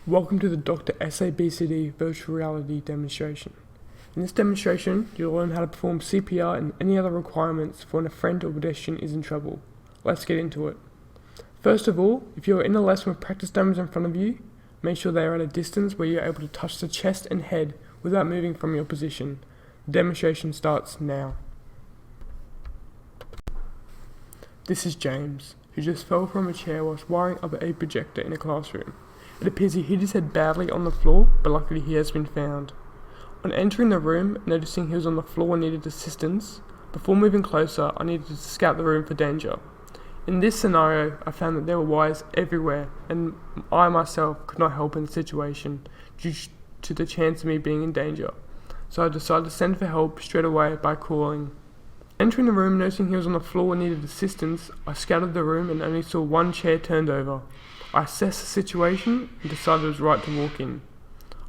Welcome to the Dr. SABCD virtual reality demonstration. In this demonstration, you'll learn how to perform CPR and any other requirements for when a friend or pedestrian is in trouble. Let's get into it. First of all, if you're in a lesson with practice dummies in front of you, make sure they are at a distance where you're able to touch the chest and head without moving from your position. The demonstration starts now. This is James, who just fell from a chair whilst wiring up a projector in a classroom. It appears he hit his head badly on the floor, but luckily he has been found. On entering the room, noticing he was on the floor and needed assistance, before moving closer, I needed to scout the room for danger. In this scenario, I found that there were wires everywhere, and I myself could not help in the situation due to the chance of me being in danger. So I decided to send for help straight away by calling. Entering the room, noticing he was on the floor and needed assistance, I scouted the room and only saw one chair turned over. I assessed the situation and decided it was right to walk in.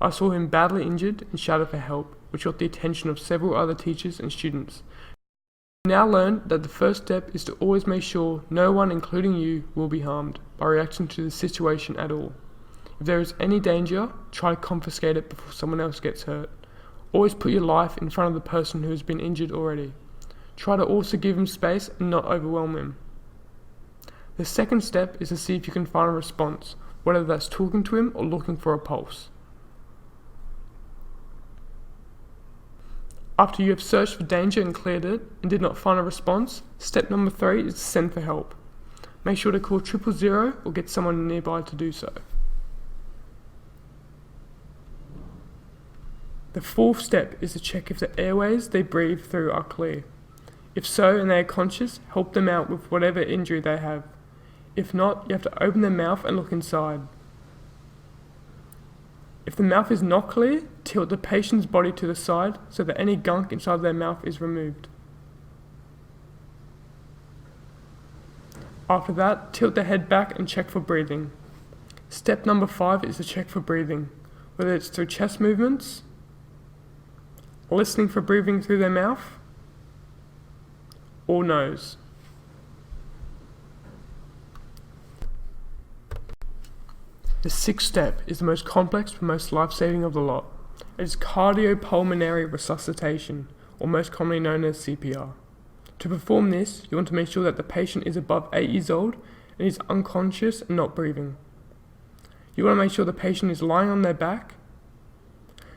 I saw him badly injured and shouted for help, which got the attention of several other teachers and students. I now learned that the first step is to always make sure no one, including you, will be harmed by reacting to the situation at all. If there is any danger, try to confiscate it before someone else gets hurt. Always put your life in front of the person who has been injured already. Try to also give him space and not overwhelm him. The second step is to see if you can find a response, whether that's talking to him or looking for a pulse. After you have searched for danger and cleared it and did not find a response, step number 3 is to send for help. Make sure to call 000 or get someone nearby to do so. The fourth step is to check if the airways they breathe through are clear. If so and they are conscious, help them out with whatever injury they have. If not, you have to open their mouth and look inside. If the mouth is not clear, tilt the patient's body to the side so that any gunk inside their mouth is removed. After that, tilt the head back and check for breathing. Step number 5 is to check for breathing, whether it's through chest movements, listening for breathing through their mouth, or nose. The sixth step is the most complex but most life-saving of the lot. It is cardiopulmonary resuscitation, or most commonly known as CPR. To perform this, you want to make sure that the patient is above 8 years old and is unconscious and not breathing. You want to make sure the patient is lying on their back.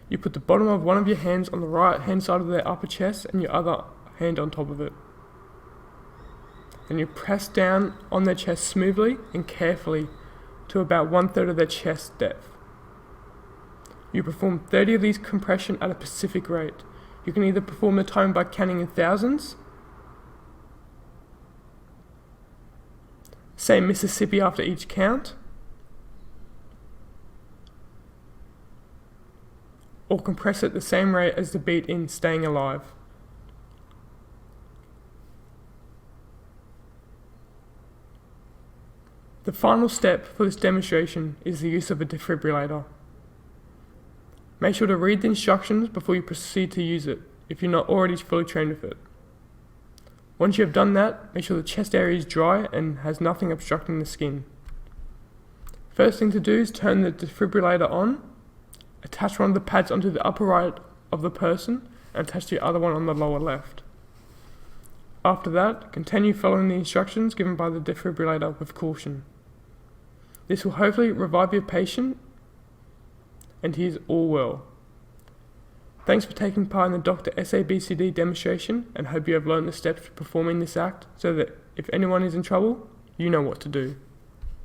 You put the bottom of one of your hands on the right hand side of their upper chest and your other hand on top of it. Then you press down on their chest smoothly and carefully to about 1/3 of their chest depth. You perform 30 of these compression at a specific rate. You can either perform the time by counting in thousands, say Mississippi after each count, or compress at the same rate as the beat in Staying Alive. The final step for this demonstration is the use of a defibrillator. Make sure to read the instructions before you proceed to use it, if you're not already fully trained with it. Once you have done that, make sure the chest area is dry and has nothing obstructing the skin. First thing to do is turn the defibrillator on, attach one of the pads onto the upper right of the person, and attach the other one on the lower left. After that, continue following the instructions given by the defibrillator with caution. This will hopefully revive your patient, and he is all well. Thanks for taking part in the Dr. SABCD demonstration, and hope you have learned the steps to performing this act so that if anyone is in trouble, you know what to do.